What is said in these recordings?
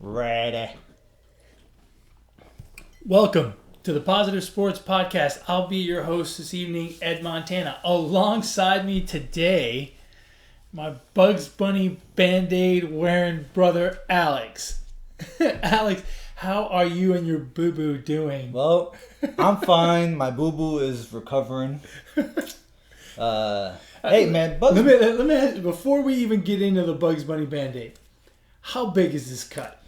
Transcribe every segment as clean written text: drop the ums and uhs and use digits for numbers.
Ready. Welcome to the Positive Sports Podcast. I'll be your host this evening, Ed Montana. Alongside me today, my Bugs Bunny Band-Aid wearing brother, Alex. Alex, how are you and your boo-boo doing? Well, I'm fine. My boo-boo is recovering. Hey, man. Let me ask you, before we even get into the Bugs Bunny Band-Aid, how big is this cut?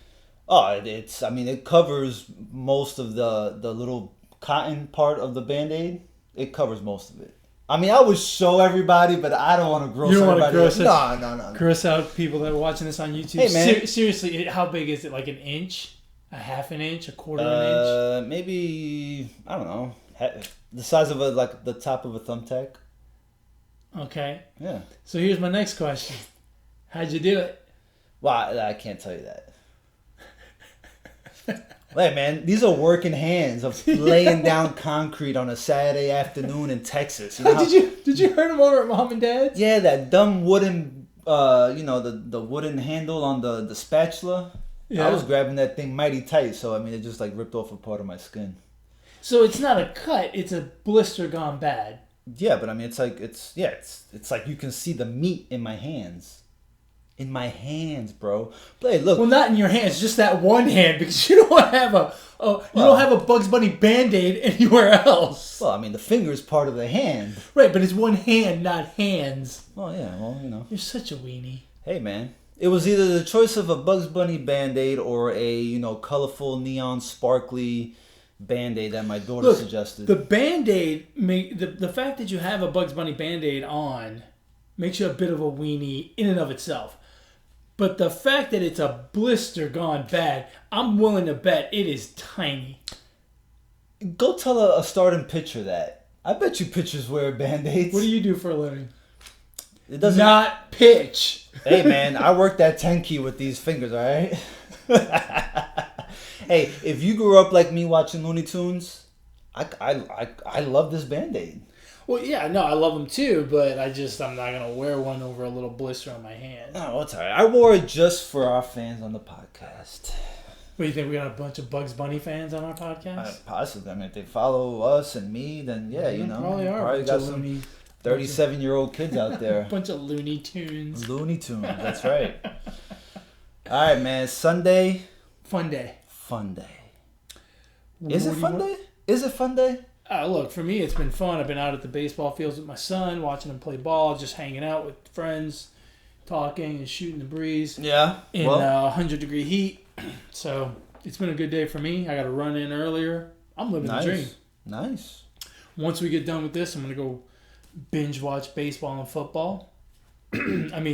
Oh, it covers most of the little cotton part of the Band-Aid. It covers most of it. I mean, I would show everybody, but I don't want to gross everybody out. No. Gross out people that are watching this on YouTube. Hey, man. Seriously, how big is it? Like an inch? A half an inch? A quarter of an inch? Maybe, I don't know. The size of the top of a thumbtack. Okay. Yeah. So here's my next question. How'd you do it? Well, I can't tell you that. Hey, man, these are working hands of laying down concrete on a Saturday afternoon in Texas. You know Did you hurt him over at Mom and Dad's? Yeah, that dumb wooden, the wooden handle on the spatula. Yeah. I was grabbing that thing mighty tight, so it just ripped off a part of my skin. So it's not a cut; it's a blister gone bad. Yeah, but it's like you can see the meat in my hands. In my hands, bro. Hey, look. Well, not in your hands, just that one hand, because you don't have don't have a Bugs Bunny Band-Aid anywhere else. Well, the finger is part of the hand. Right, but it's one hand, not hands. Oh yeah, well, You're such a weenie. Hey, man. It was either the choice of a Bugs Bunny Band-Aid or a, colorful, neon, sparkly Band-Aid that my daughter suggested. The Band-Aid, the fact that you have a Bugs Bunny Band-Aid on makes you a bit of a weenie in and of itself. But the fact that it's a blister gone bad, I'm willing to bet it is tiny. Go tell a starting pitcher that. I bet you pitchers wear Band-Aids. What do you do for a living? It doesn't. Not pitch. Hey, man, I worked that 10 key with these fingers, all right? Hey, if you grew up like me watching Looney Tunes, I love this Band-Aid. Well, yeah, no, I love them too, but I'm not going to wear one over a little blister on my hand. No, it's all right. I wore it just for our fans on the podcast. What, do you think we got a bunch of Bugs Bunny fans on our podcast? Possibly. If they follow us and me, then yeah, Probably are. Probably got some 37-year-old kids out there. A bunch of Looney Tunes. Looney Tunes, that's right. All right, man. Sunday. Fun day. Is it fun day? Is it fun day? Look, for me, it's been fun. I've been out at the baseball fields with my son, watching him play ball, just hanging out with friends, talking and shooting the breeze. Yeah. In 100-degree heat. So it's been a good day for me. I got to run in earlier. I'm living the dream. Nice. Once we get done with this, I'm going to go binge watch baseball and football.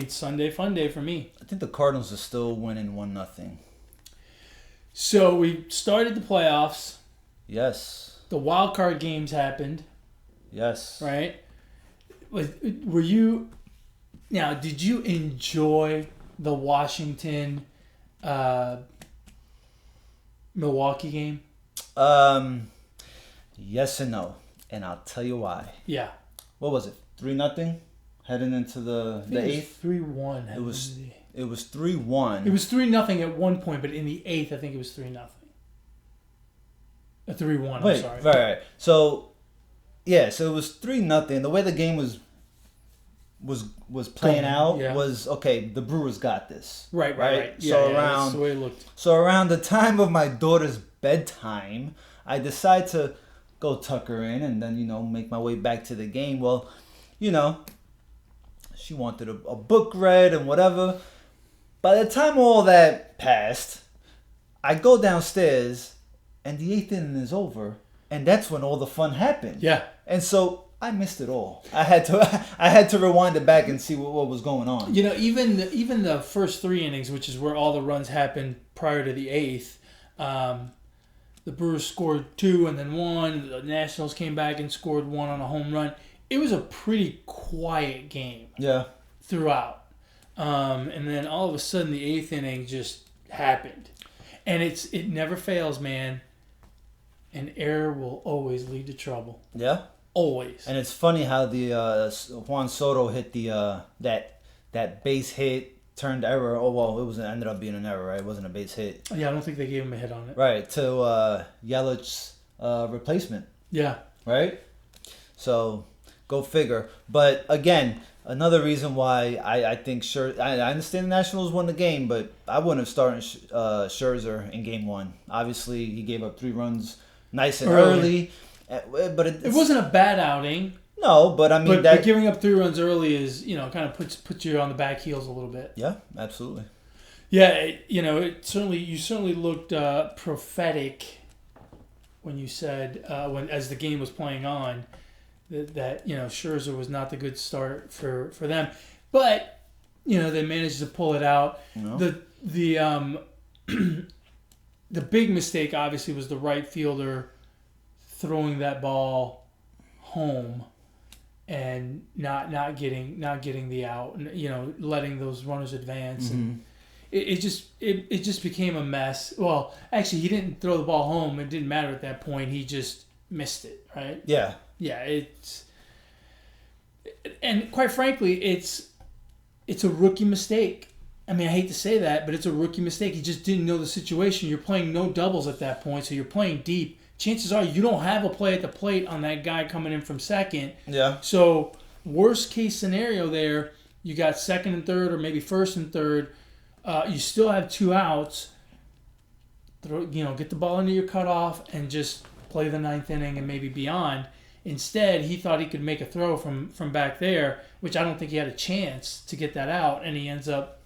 Sunday fun day for me. I think the Cardinals are still winning 1-0. So we started the playoffs. Yes. The wild card games happened. Yes. Right? Were you... Now, did you enjoy the Washington Milwaukee game? Yes and no. And I'll tell you why. Yeah. What was it? 3-0? Heading into the eighth? 3-1. It was 3-1. It was 3-0 at one point, but in the eighth, I think it was 3-0. 3-1, I'm sorry. Right. So it was 3-0. The way the game was playing out was, okay, the Brewers got this. Right. Yeah, that's the way it looked. So around the time of my daughter's bedtime, I decide to go tuck her in and then, make my way back to the game. Well, she wanted a book read and whatever. By the time all that passed, I go downstairs and the eighth inning is over, and that's when all the fun happened. Yeah. And so I missed it all. I had to rewind it back and see what was going on. Even the first 3 innings, which is where all the runs happened prior to the eighth, the Brewers scored 2 and then 1. The Nationals came back and scored 1 on a home run. It was a pretty quiet game. Yeah. Throughout. And then all of a sudden the eighth inning just happened. And it never fails, man. An error will always lead to trouble. Yeah? Always. And it's funny how the Juan Soto hit the that base hit turned error. Oh well, ended up being an error, right? It wasn't a base hit. Yeah, I don't think they gave him a hit on it. Right, to Yelich's replacement. Yeah. Right? So, go figure. But again, another reason why I think I understand the Nationals won the game, but I wouldn't have started Scherzer in game 1. Obviously, he gave up 3 runs nice and early. But it wasn't a bad outing. No, but I mean... But giving up 3 runs early is, kind of puts you on the back heels a little bit. Yeah, absolutely. Yeah, you certainly looked prophetic when you said, as the game was playing on, that Scherzer was not the good start for them. But, they managed to pull it out. No. The big mistake, obviously, was the right fielder throwing that ball home and not getting the out, and letting those runners advance, and it just became a mess. Well, actually, he didn't throw the ball home; it didn't matter at that point. He just missed it, right? Yeah, and quite frankly, it's a rookie mistake. I mean, I hate to say that, but it's a rookie mistake. He just didn't know the situation. You're playing no doubles at that point, so you're playing deep. Chances are you don't have a play at the plate on that guy coming in from second. Yeah. So, worst case scenario there, you got second and third, or maybe first and third. You still have 2 outs. Get the ball into your cutoff and just play the 9th inning and maybe beyond. Instead, he thought he could make a throw from back there, which I don't think he had a chance to get that out, and he ends up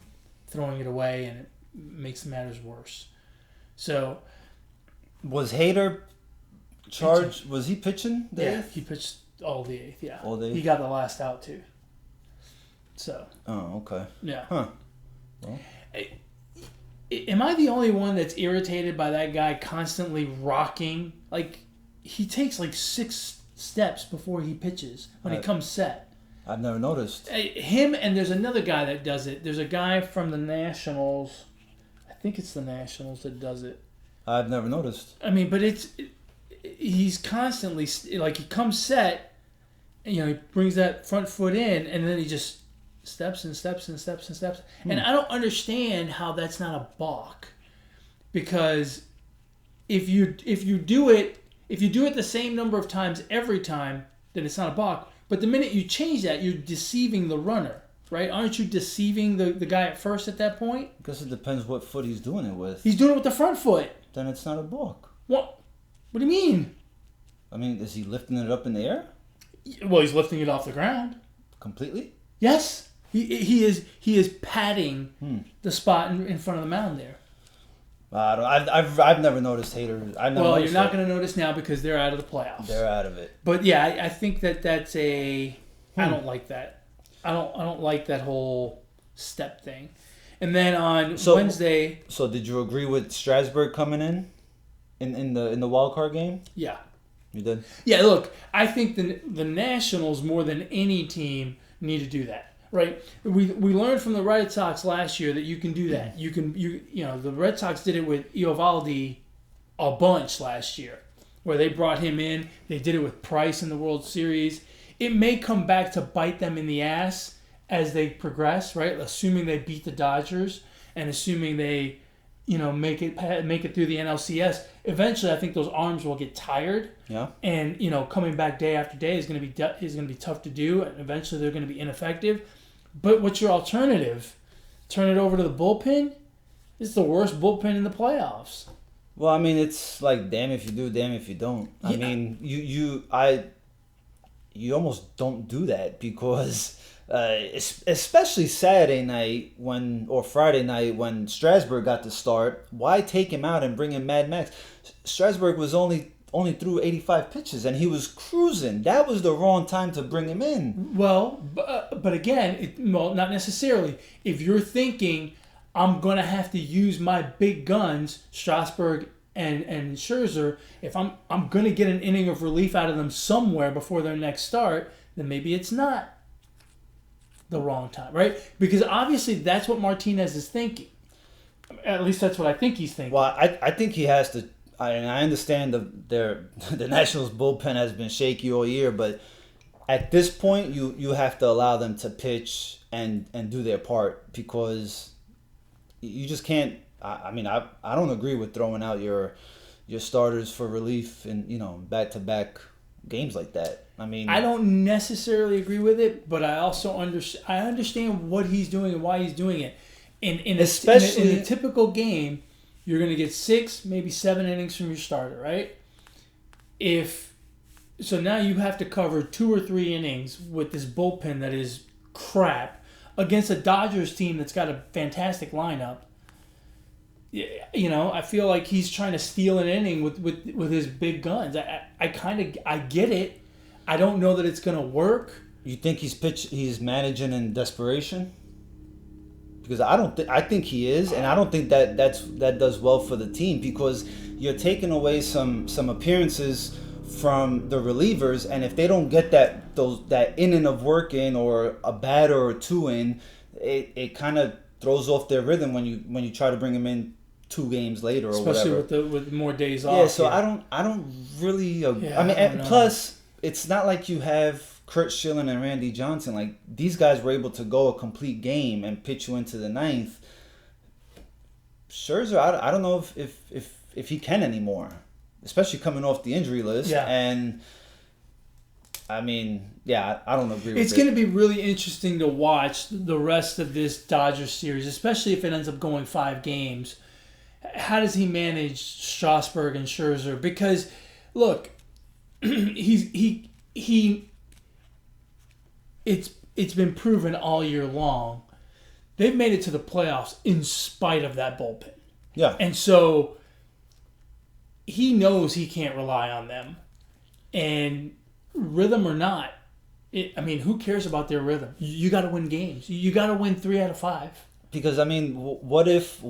throwing it away, and it makes matters worse. So, was Hader charged? Was he pitching the 8th? He pitched all the 8th, yeah. All the 8th? He got the last out, too. So. Oh, okay. Yeah. Huh. Well. Am I the only one that's irritated by that guy constantly rocking? Like, he takes 6 steps before he pitches when he comes set. I've never noticed. Him, and there's another guy that does it. There's a guy from the Nationals. I think it's the Nationals that does it. I've never noticed. I mean, but he's constantly, he comes set, and, he brings that front foot in, and then he just steps and steps and steps and steps. And I don't understand how that's not a balk, because if you do it the same number of times every time, then it's not a balk. But the minute you change that, you're deceiving the runner, right? Aren't you deceiving the guy at first at that point? I guess it depends what foot he's doing it with. He's doing it with the front foot. Then it's not a balk. What do you mean? I mean, is he lifting it up in the air? Well, he's lifting it off the ground. Completely? Yes. He is patting the spot in front of the mound there. I've never noticed Hader. You're not going to notice now because they're out of the playoffs. They're out of it. But yeah, I think that's a. I don't like that. I don't like that whole step thing. And then on Wednesday. So did you agree with Strasburg coming in the wild card game? Yeah. You did? Yeah. Look, I think the Nationals more than any team need to do that. Right, we learned from the Red Sox last year that you can do that. The Red Sox did it with Eovaldi a bunch last year, where they brought him in. They did it with Price in the World Series. It may come back to bite them in the ass as they progress, right? Assuming they beat the Dodgers and assuming they, make it through the NLCS. Eventually, I think those arms will get tired. Yeah. And coming back day after day is going to be tough to do, and eventually they're going to be ineffective. But what's your alternative? Turn it over to the bullpen? It's the worst bullpen in the playoffs. Well, I mean, it's like damn if you do, damn if you don't. Yeah. I mean, you almost don't do that because, especially Saturday night or Friday night when Strasburg got the start. Why take him out and bring in Mad Max? Strasburg was only threw 85 pitches and he was cruising. That was the wrong time to bring him in. Well, but again, not necessarily. If you're thinking, I'm going to have to use my big guns, Strasburg and Scherzer, if I'm going to get an inning of relief out of them somewhere before their next start, then maybe it's not the wrong time, right? Because obviously that's what Martinez is thinking. At least that's what I think he's thinking. Well, I think he has to. And I understand the Nationals bullpen has been shaky all year, but at this point, you have to allow them to pitch and do their part, because you just can't. I mean, I don't agree with throwing out your starters for relief and back-to-back games like that. I mean, I don't necessarily agree with it, but I also understand what he's doing and why he's doing it. In a typical game, you're going to get 6, maybe 7 innings from your starter, right? So now you have to cover 2 or 3 innings with this bullpen that is crap against a Dodgers team that's got a fantastic lineup. I feel like he's trying to steal an inning with his big guns. I get it. I don't know that it's going to work. You think he's managing in desperation? Because I think he is, and I don't think that does well for the team, because you're taking away some appearances from the relievers, and if they don't get that inning of work in, or a batter or 2 in, it kind of throws off their rhythm when you try to bring them in 2 games later, or especially whatever. with more days off. Yeah, so yeah. I don't really. Yeah, I mean, and plus it's not like you have Kurt Schilling and Randy Johnson. Like, these guys were able to go a complete game and pitch you into the 9th. Scherzer, I don't know if he can anymore, especially coming off the injury list. Yeah. And I mean, yeah, I don't agree with it. It's going to be really interesting to watch the rest of this Dodgers series, especially if it ends up going 5 games. How does he manage Strasburg and Scherzer? Because, look, it's been proven all year long. They've made it to the playoffs in spite of that bullpen. Yeah. And so he knows he can't rely on them. And rhythm or not, who cares about their rhythm? You got to win games. You got to win 3 out of 5. Because, I mean, what if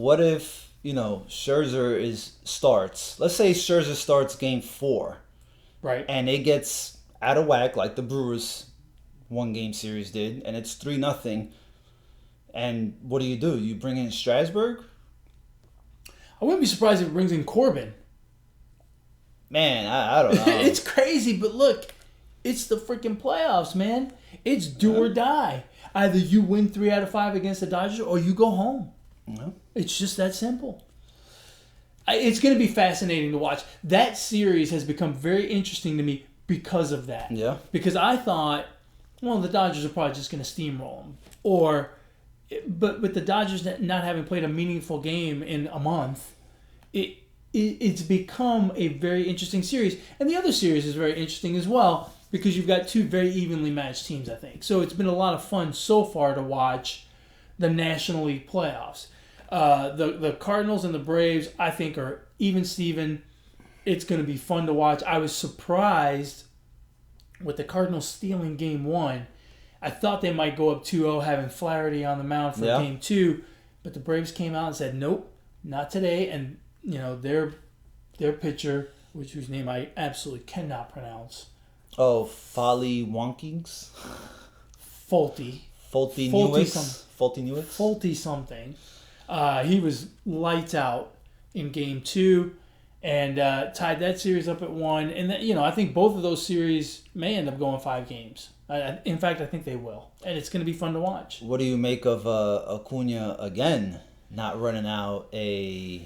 Scherzer starts. Let's say Scherzer starts game 4. Right. And it gets out of whack like the Brewers 1-game series did, and it's 3-0. And what do? You bring in Strasburg? I wouldn't be surprised if it brings in Corbin. Man, I don't know. It's crazy, but look, it's the freaking playoffs, man. It's do or die. Either you win 3 out of 5 against the Dodgers, or you go home. Yeah. It's just that simple. It's going to be fascinating to watch. That series has become very interesting to me because of that. Yeah. Because I thought, well, the Dodgers are probably just going to steamroll them. But with the Dodgers not having played a meaningful game in a month, it's become a very interesting series. And the other series is very interesting as well, because you've got 2 very evenly matched teams, I think. So it's been a lot of fun so far to watch the National League playoffs. The Cardinals and the Braves, I think, are even Steven. It's going to be fun to watch. I was surprised with the Cardinals stealing Game 1. I thought they might go up 2-0, having Flaherty on the mound for Game 2, but the Braves came out and said, nope, not today. And their pitcher, whose name I absolutely cannot pronounce. Oh, Foley Wonkings? Folty something. He was lights out in Game 2 and tied that series up at 1. And I think both of those series may end up going 5 games. In fact, I think they will, and it's going to be fun to watch. What do you make of Acuna again not running out a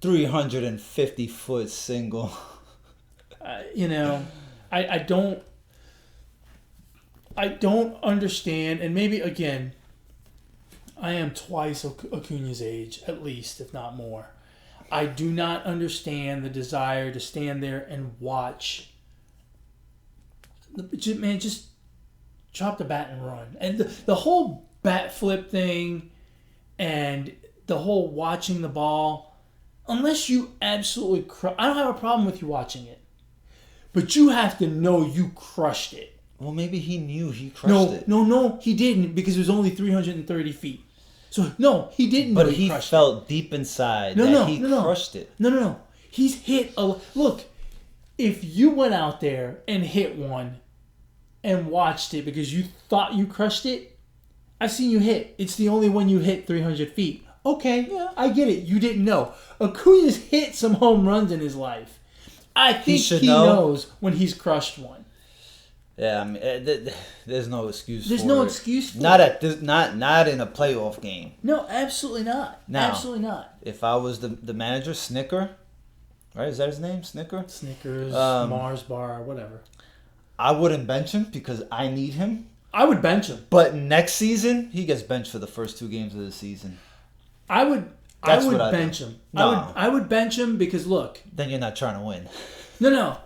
350-foot single? I don't understand, and maybe again, I am twice Acuna's age, at least, if not more. I do not understand the desire to stand there and watch. Man, just drop the bat and run. And the whole bat flip thing and the whole watching the ball, unless you absolutely I don't have a problem with you watching it. But you have to know you crushed it. Well, maybe he knew he crushed it. No, he didn't, because it was only 330 feet. So, no, he didn't know he crushed it. But he felt deep inside that he crushed it. No. He's hit Look, if you went out there and hit one and watched it because you thought you crushed it, I've seen you hit. It's the only one you hit 300 feet. Okay, yeah, I get it. You didn't know. Acuna's hit some home runs in his life. I think he knows when he's crushed one. Yeah, I mean, there's no excuse. There's for no it. excuse for not it. at this, not in a playoff game. No, absolutely not. Now, Absolutely not. If I was the manager, Snicker, right? Is that his name, Snicker? Snickers, Mars Bar, whatever. I wouldn't bench him because I need him. I would bench him. But next season, he gets benched for the first 2 games of the season. I would bench him. No. I would bench him because look. Then you're not trying to win. No,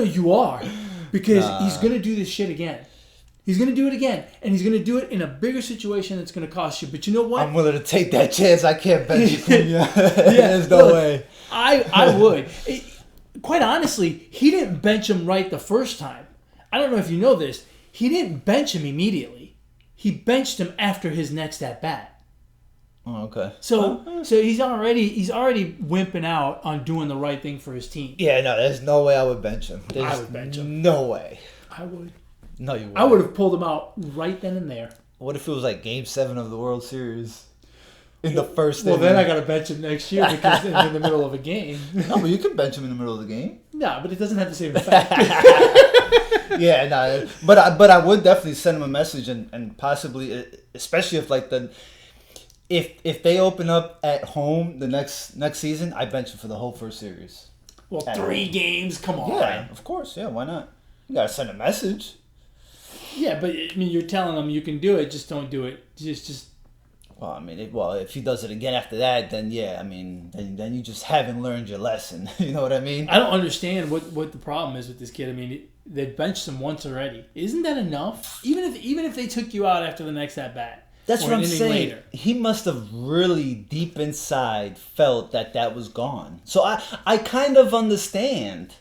you are. Because he's going to do this shit again. He's going to do it again. And he's going to do it in a bigger situation that's going to cost you. But you know what? I'm willing to take that chance. I can't bench him. There's no way. I would. Quite honestly, he didn't bench him right the first time. I don't know if you know this. He didn't bench him immediately. He benched him after his next at-bat. Oh, okay. So he's already wimping out on doing the right thing for his team. Yeah, no, there's no way I would bench him. I would bench him. No way. I would. No, you wouldn't. I would have pulled him out right then and there. What if it was like Game 7 of the World Series? In the first Well, inning? then I got to bench him next year because it's in the middle of a game. No, but you can bench him in the middle of the game. No, but it doesn't have the same effect. Yeah, no, but I would definitely send him a message and possibly, especially if like if they open up at home the next season, I bench him for the whole first series. Well, 3 games, come on. Yeah, of course. Yeah, why not? You gotta send a message. Yeah, but I mean, you're telling them you can do it, just don't do it. Just. Well, I mean, if he does it again after that, then yeah, I mean, then you just haven't learned your lesson. You know what I mean? I don't understand what the problem is with this kid. I mean, they benched him once already. Isn't that enough? Even if they took you out after the next at bat. That's what I'm saying. Later. He must have really deep inside felt that was gone. So I kind of understand,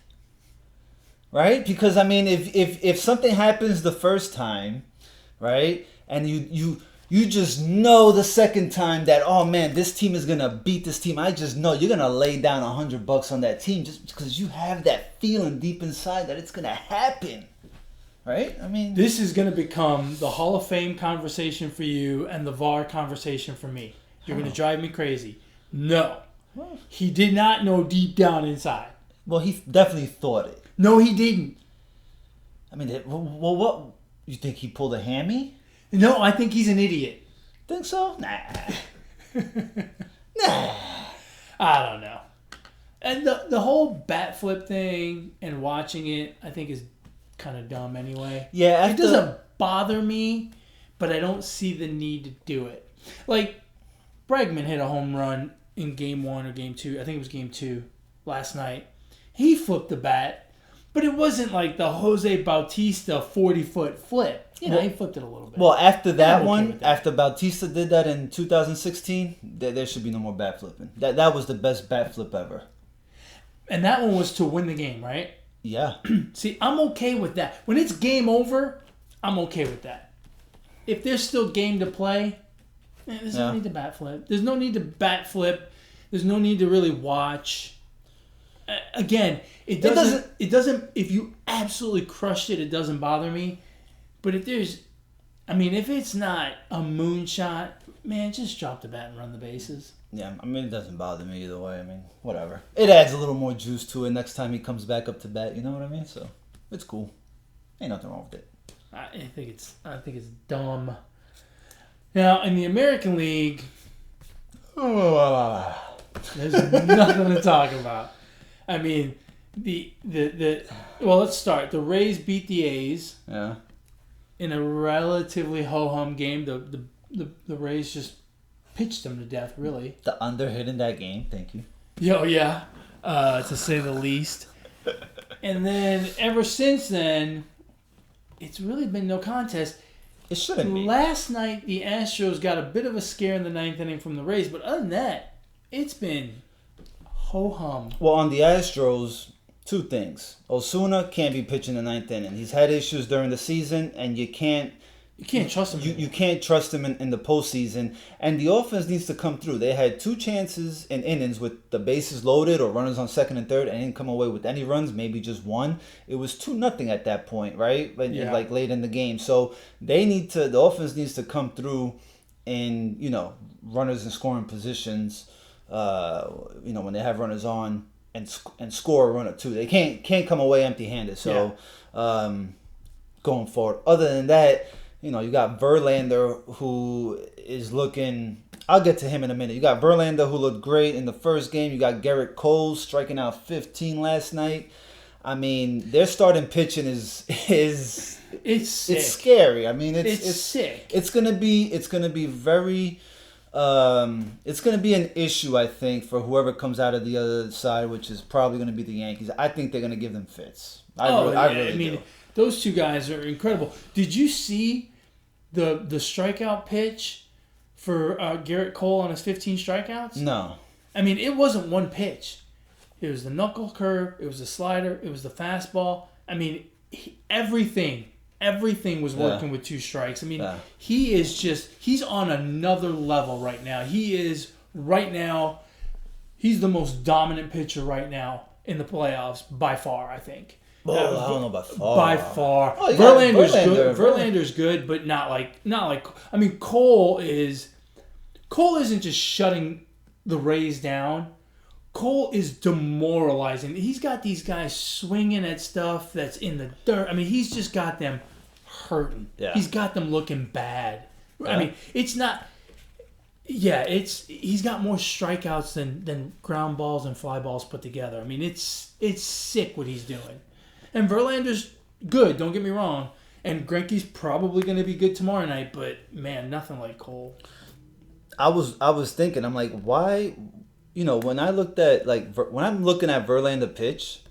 right? Because I mean, if something happens the first time, right, and you just know the second time that, oh man, this team is gonna beat this team. I just know you're gonna lay down $100 on that team just because you have that feeling deep inside that it's gonna happen. Right? I mean, this is going to become the Hall of Fame conversation for you and the VAR conversation for me. You're going to drive me crazy. No. He did not know deep down inside. Well, he definitely thought it. No, he didn't. I mean, well, what? You think he pulled a hammy? No, I think he's an idiot. Think so? Nah. I don't know. And the whole bat flip thing and watching it, I think is kind of dumb anyway. Yeah, it doesn't bother me, but I don't see the need to do it. Like Bregman hit a home run in Game 1 or Game 2. I think it was Game 2 last night. He flipped the bat, but it wasn't like the Jose Bautista 40-foot flip. He flipped it a little bit. Well, after that one, after Bautista did that in 2016, there should be no more bat flipping. That was the best bat flip ever. And that one was to win the game, right? Yeah. See, I'm okay with that. When it's game over, I'm okay with that. If there's still game to play, there's no need to bat flip. There's no need to bat flip. There's no need to really watch. Again, it doesn't. If you absolutely crushed it, it doesn't bother me. But if it's not a moonshot, man, just drop the bat and run the bases. Yeah, I mean, it doesn't bother me either way. I mean, whatever. It adds a little more juice to it next time he comes back up to bat. You know what I mean? So it's cool. Ain't nothing wrong with it. I think it's dumb. Now in the American League, there's nothing to talk about. I mean, well, let's start. The Rays beat the A's. Yeah. In a relatively ho-hum game, the Rays just pitched them to death, really. The under hit in that game, thank you. Yeah, to say the least. And then ever since then, it's really been no contest. It shouldn't be. Last night, the Astros got a bit of a scare in the 9th inning from the Rays, but other than that, it's been ho-hum. Well, on the Astros, 2 things. Osuna can't be pitching the 9th inning. He's had issues during the season, and you can't trust him. You can't trust him in the postseason. And the offense needs to come through. They had 2 chances in innings with the bases loaded or runners on second and third and didn't come away with any runs, maybe just 1. It was 2-0 at that point, right? Like late in the game. So the offense needs to come through in, runners in scoring positions, when they have runners on and score a run or 2. They can't come away empty-handed. So, going forward. Other than that, you got Verlander, who is looking. I'll get to him in a minute. You got Verlander, who looked great in the first game. You got Garrett Cole striking out 15 last night. I mean, their starting pitching is it's sick. It's scary. I mean, it's sick. It's gonna be very. It's going to be an issue, I think, for whoever comes out of the other side, which is probably going to be the Yankees. I think they're going to give them fits. I really do. Those two guys are incredible. Did you see the strikeout pitch for Garrett Cole on his 15 strikeouts? No. I mean, it wasn't one pitch. It was the knuckle curve. It was the slider. It was the fastball. I mean, everything was working with 2 strikes. I mean, he's on another level right now. He's the most dominant pitcher right now in the playoffs by far, I think. Well, I don't know about far. By far. Oh, Verlander's good. Verlander's good, but not like I mean, Cole isn't just shutting the Rays down. Cole is demoralizing. He's got these guys swinging at stuff that's in the dirt. I mean, he's just got them hurting. Yeah. He's got them looking bad. Yeah. I mean, it's not. Yeah, he's got more strikeouts than ground balls and fly balls put together. I mean, it's sick what he's doing. And Verlander's good. Don't get me wrong. And Greinke's probably going to be good tomorrow night. But man, nothing like Cole. I was thinking. I'm like, why? When I looked at when I'm looking at Verlander pitch,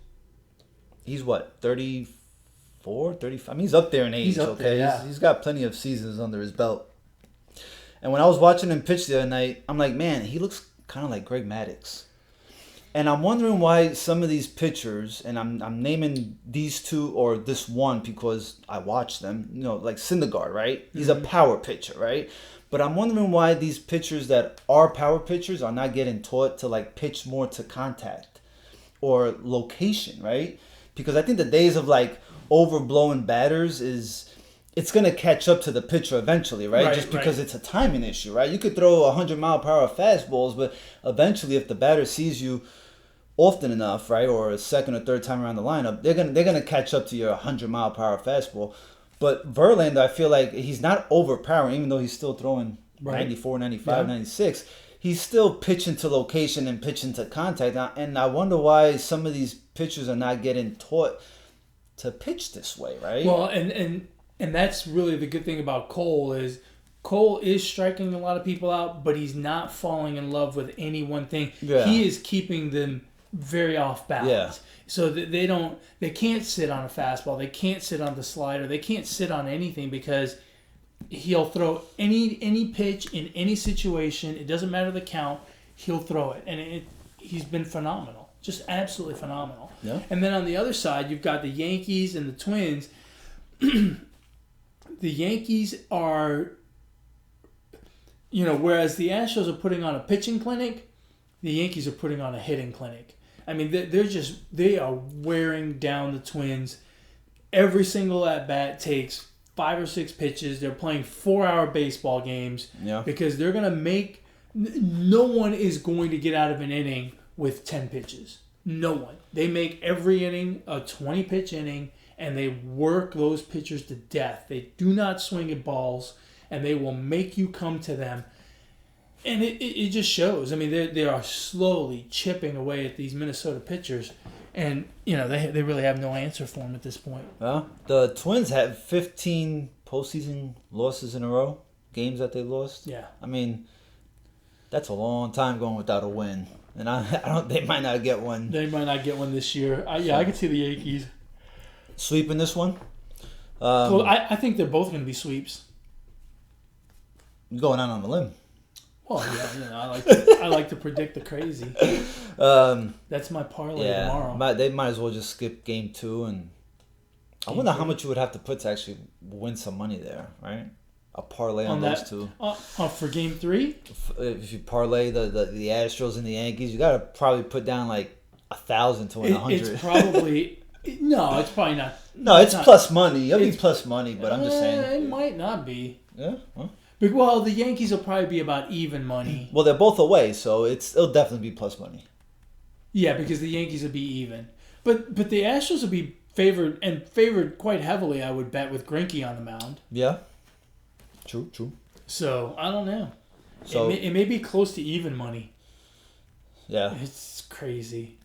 he's what 34, 35. I mean, he's up there in age. He's up there, yeah. He's got plenty of seasons under his belt. And when I was watching him pitch the other night, I'm like, man, he looks kind of like Greg Maddux. And I'm wondering why some of these pitchers, and I'm naming these two or this one because I watch them. Like Syndergaard, right? He's a power pitcher, right? But I'm wondering why these pitchers that are power pitchers are not getting taught to pitch more to contact or location, right? Because I think the days of overblowing batters it's going to catch up to the pitcher eventually, right? Just because it's a timing issue, right? You could throw 100-mile-per-hour fastballs, but eventually if the batter sees you often enough, right, or a second or third time around the lineup, they're gonna catch up to your 100-mile-per-hour fastball. But Verlander, I feel like he's not overpowering, even though he's still throwing 94, 95, 96. He's still pitching to location and pitching to contact. And I wonder why some of these pitchers are not getting taught to pitch this way, right? Well, and that's really the good thing about Cole is striking a lot of people out, but he's not falling in love with any one thing. Yeah. He is keeping them very off balance. Yeah. So that they can't sit on a fastball. They can't sit on the slider. They can't sit on anything because he'll throw any pitch in any situation. It doesn't matter the count. He'll throw it. And he's been phenomenal. Just absolutely phenomenal. Yeah. And then on the other side, you've got the Yankees and the Twins. The Yankees are, whereas the Astros are putting on a pitching clinic, the Yankees are putting on a hitting clinic. I mean, they are wearing down the Twins. Every single at-bat takes 5 or 6 pitches. They're playing 4-hour baseball games because they're going to make – no one is going to get out of an inning with 10 pitches. No one. They make every inning a 20-pitch inning, and they work those pitchers to death. They do not swing at balls, and they will make you come to them. And it just shows. I mean, they are slowly chipping away at these Minnesota pitchers, and they really have no answer for them at this point. Well, the Twins had 15 postseason losses in a row, games that they lost. Yeah, I mean, that's a long time going without a win, and I don't. They might not get one. They might not get one this year. I can see the Yankees sweeping this one. Well, I think they're both going to be sweeps. Going out on a limb. Well, yeah, I like to predict the crazy. That's my parlay tomorrow. They might as well just skip game 2, and I wonder how much you would have to put to actually win some money there, right? A parlay on those two. For game 3? If you parlay the Astros and the Yankees, you got to probably put down 1,000 to win 100. It's probably no, it's probably not. No, it's plus money. It'll be plus money, but I'm just saying it might not be. Yeah. Huh? Well, the Yankees will probably be about even money. Well, they're both away, so it'll definitely be plus money. Yeah, because the Yankees will be even. But the Astros will be favored quite heavily, I would bet, with Greinke on the mound. Yeah. True. So I don't know. So it may be close to even money. Yeah. It's crazy.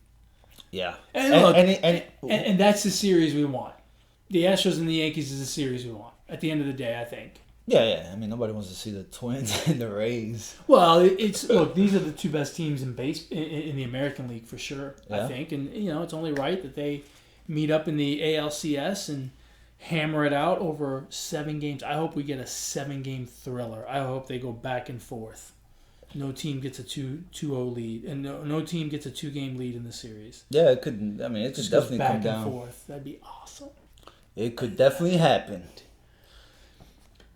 Yeah. And look, and that's the series we want. The Astros and the Yankees is the series we want. At the end of the day, I think. Yeah. I mean, nobody wants to see the Twins and the Rays. Well, look. These are the two best teams in the American League for sure. Yeah. I think, and it's only right that they meet up in the ALCS and hammer it out over 7 games. I hope we get a 7-game thriller. I hope they go back and forth. No team gets a 2-0 lead, and no team gets a 2-game lead in the series. Yeah, it could. I mean, it could definitely come down. Back and forth. That'd be awesome. It could definitely happen.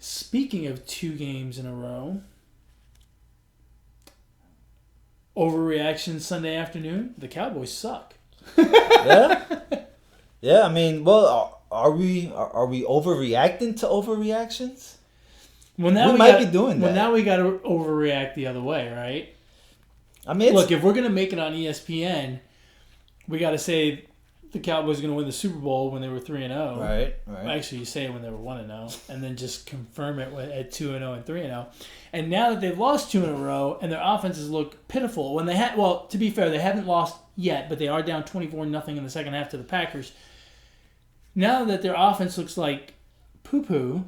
Speaking of 2 games in a row, overreaction Sunday afternoon. The Cowboys suck. Yeah. I mean, well, are we overreacting to overreactions? Well, now we might be doing that. Well, now we got to overreact the other way, right? I mean, look, if we're gonna make it on ESPN, we got to say the Cowboys are gonna win the Super Bowl when they were 3-0. Right. Actually, you say it when they were 1-0, and then just confirm it at 2-0 and 3-0. And now that they've lost 2 in a row, and their offenses look pitiful, when they had, well, to be fair, they haven't lost yet, but they are down 24-0 in the second half to the Packers. Now that their offense looks like poo-poo,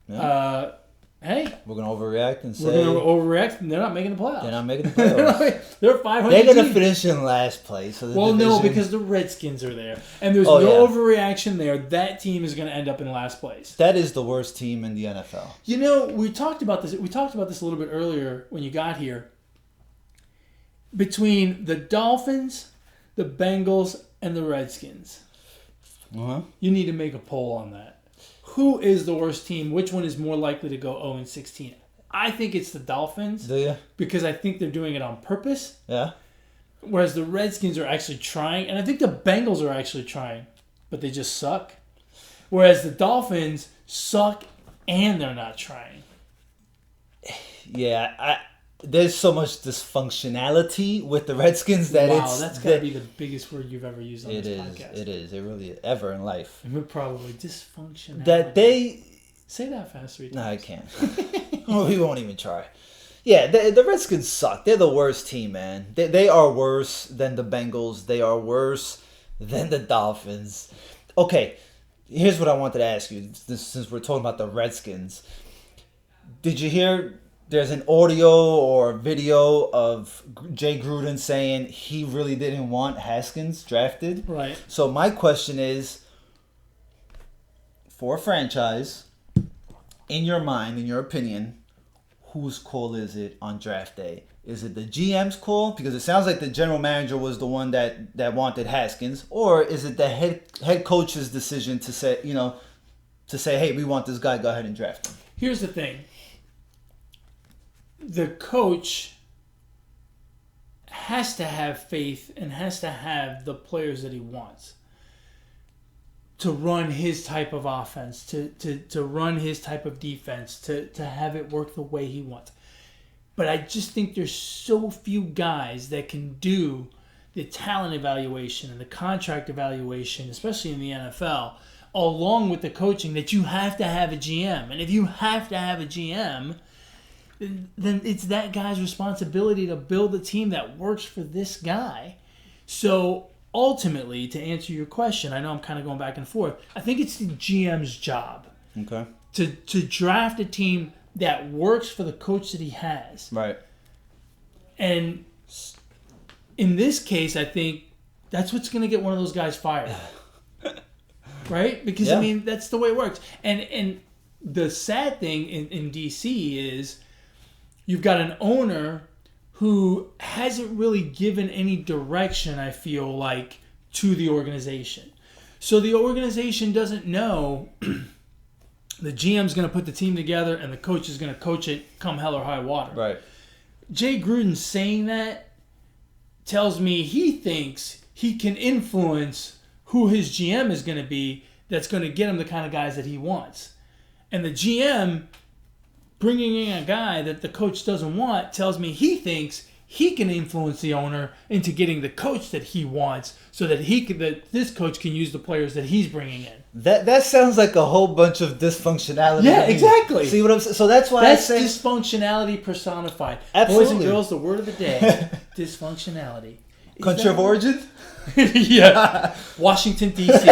hey, we're gonna overreact and say we're gonna overreact. And they're not making the playoffs. They're not making the playoffs. They're 500. They're gonna finish in last place. Well, no, because the Redskins are there, and there's no overreaction there. That team is gonna end up in last place. That is the worst team in the NFL. We talked about this. We talked about this a little bit earlier when you got here. Between the Dolphins, the Bengals, and the Redskins, you need to make a poll on that. Who is the worst team? Which one is more likely to go 0-16? I think it's the Dolphins. Do you? Because I think they're doing it on purpose. Yeah. Whereas the Redskins are actually trying. And I think the Bengals are actually trying. But they just suck. Whereas the Dolphins suck and they're not trying. Yeah, there's so much dysfunctionality with the Redskins that that's got to be the biggest word you've ever used on this podcast. It is. It really is. Ever in life. And we're probably dysfunctionality. That they... Say that fast 3 times. No, I can't. We won't even try. Yeah, the Redskins suck. They're the worst team, man. They are worse than the Bengals. They are worse than the Dolphins. Okay, here's what I wanted to ask you. Since we're talking about the Redskins. Did you hear... There's an audio or video of Jay Gruden saying he really didn't want Haskins drafted. Right. So my question is, for a franchise, in your mind, in your opinion, whose call is it on draft day? Is it the GM's call? Because it sounds like the general manager was the one that wanted Haskins. Or is it the head coach's decision to say, hey, we want this guy, go ahead and draft him? Here's the thing. The coach has to have faith and has to have the players that he wants to run his type of offense, to run his type of defense, to have it work the way he wants. But I just think there's so few guys that can do the talent evaluation and the contract evaluation, especially in the NFL, along with the coaching, that you have to have a GM. And if you have to have a GM... then it's that guy's responsibility to build a team that works for this guy. So ultimately, to answer your question, I know I'm kind of going back and forth. I think it's the GM's job to draft a team that works for the coach that he has. Right. And in this case, I think that's what's going to get one of those guys fired. Right? Because, I mean, that's the way it works. And the sad thing in D.C. is... You've got an owner who hasn't really given any direction, I feel like, to the organization. So the organization doesn't know the GM's going to put the team together and the coach is going to coach it come hell or high water. Right. Jay Gruden saying that tells me he thinks he can influence who his GM is going to be that's going to get him the kind of guys that he wants. And the GM... bringing in a guy that the coach doesn't want tells me he thinks he can influence the owner into getting the coach that he wants, so that this coach can use the players that he's bringing in. That sounds like a whole bunch of dysfunctionality. Yeah, exactly. See what I'm saying? So that's why that's I say dysfunctionality personified. Absolutely. Boys and girls, the word of the day: dysfunctionality. Country of origin? Yeah, Washington D.C.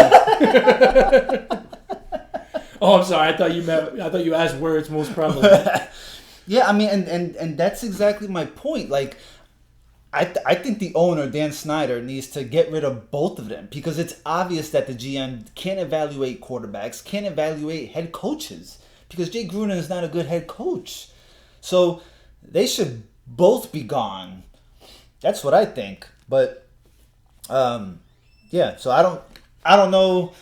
Oh, I'm sorry. I thought you asked where it's most prevalent. Yeah, I mean, and that's exactly my point. Like, I think the owner, Dan Snyder, needs to get rid of both of them, because it's obvious that the GM can't evaluate quarterbacks, can't evaluate head coaches, because Jay Gruden is not a good head coach. So they should both be gone. That's what I think. But yeah. So I don't know.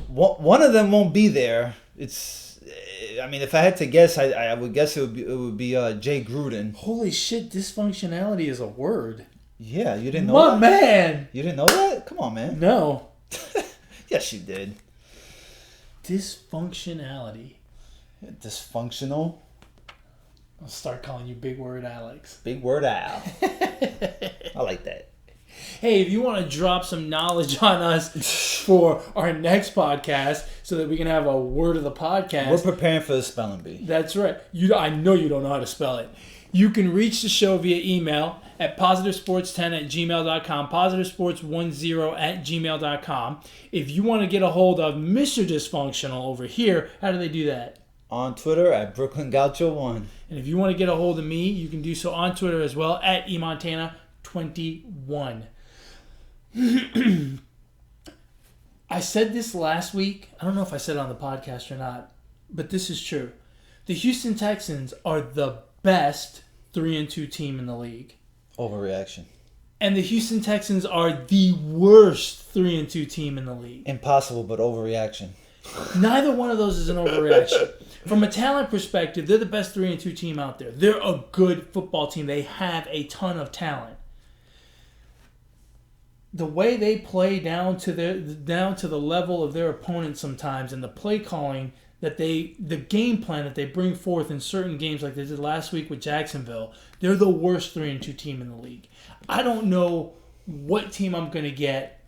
One of them won't be there. I mean, if I had to guess, I would guess it would be Jay Gruden. Holy shit, dysfunctionality is a word. Yeah, you didn't know My that? man! You didn't know that? Come on, man. No. Yes, you did. Dysfunctionality. Dysfunctional. I'll start calling you Big Word Alex. Big Word Al. I like that. Hey, if you want to drop some knowledge on us for our next podcast so that we can have a word of the podcast. We're preparing for the spelling bee. That's right. I know you don't know how to spell it. You can reach the show via email at positivesports10@gmail.com, positivesports10@gmail.com. If you want to get a hold of Mr. Dysfunctional over here, how do they do that? On Twitter at Brooklyn Gaucho1. And if you want to get a hold of me, you can do so on Twitter as well at eMontana21. I said this last week. I don't know if I said it on the podcast or not, but this is true. The Houston Texans are the best 3-2 team in the league. Overreaction. And the Houston Texans are the worst 3-2 team in the league. Impossible, but overreaction. Neither one of those is an overreaction. From a talent perspective, they're the best 3-2 team out there. They're a good football team. They have a ton of talent. The way they play down to the level of their opponents sometimes, and the play calling the game plan that they bring forth in certain games, like they did last week with Jacksonville, they're the worst 3-2 team in the league. I don't know what team I'm going to get.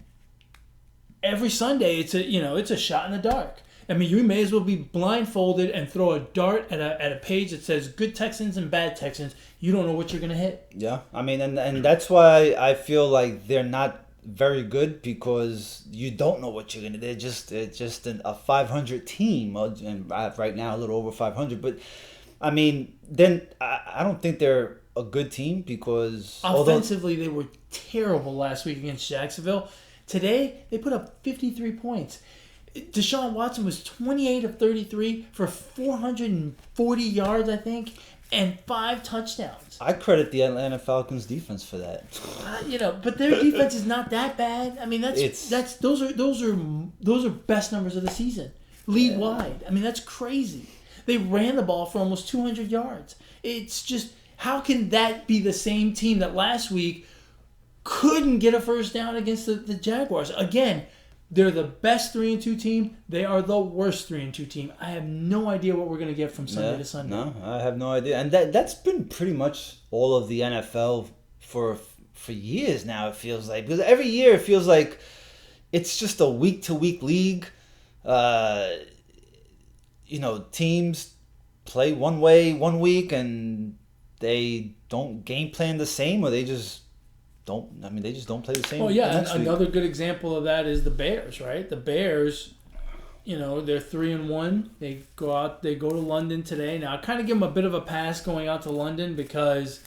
Every Sunday, it's a shot in the dark. I mean, you may as well be blindfolded and throw a dart at a page that says good Texans and bad Texans. You don't know what you're going to hit. Yeah, I mean, and that's why I feel like they're not very good, because you don't know what you're going to do. It's just a 500 team, and right now a little over 500. But, I mean, then I don't think they're a good team, because offensively they were terrible last week against Jacksonville. Today, they put up 53 points. Deshaun Watson was 28 of 33 for 440 yards, I think, and 5 touchdowns. I credit the Atlanta Falcons defense for that. But their defense is not that bad. I mean, those are best numbers of the season, league wide. I mean, that's crazy. They ran the ball for almost 200 yards. It's just, how can that be the same team that last week couldn't get a first down against the Jaguars? Again, they're the best 3-2 team. They are the worst 3-2 team. I have no idea what we're going to get from Sunday to Sunday. No, I have no idea. And that's been pretty much all of the NFL for years now, it feels like. Because every year it feels like it's just a week-to-week league. Teams play one way one week and they don't game plan the same, or they just don't play the same. Oh yeah, and another good example of that is the Bears, right? The Bears, they're 3-1. They go to London today. Now I kind of give them a bit of a pass going out to London, because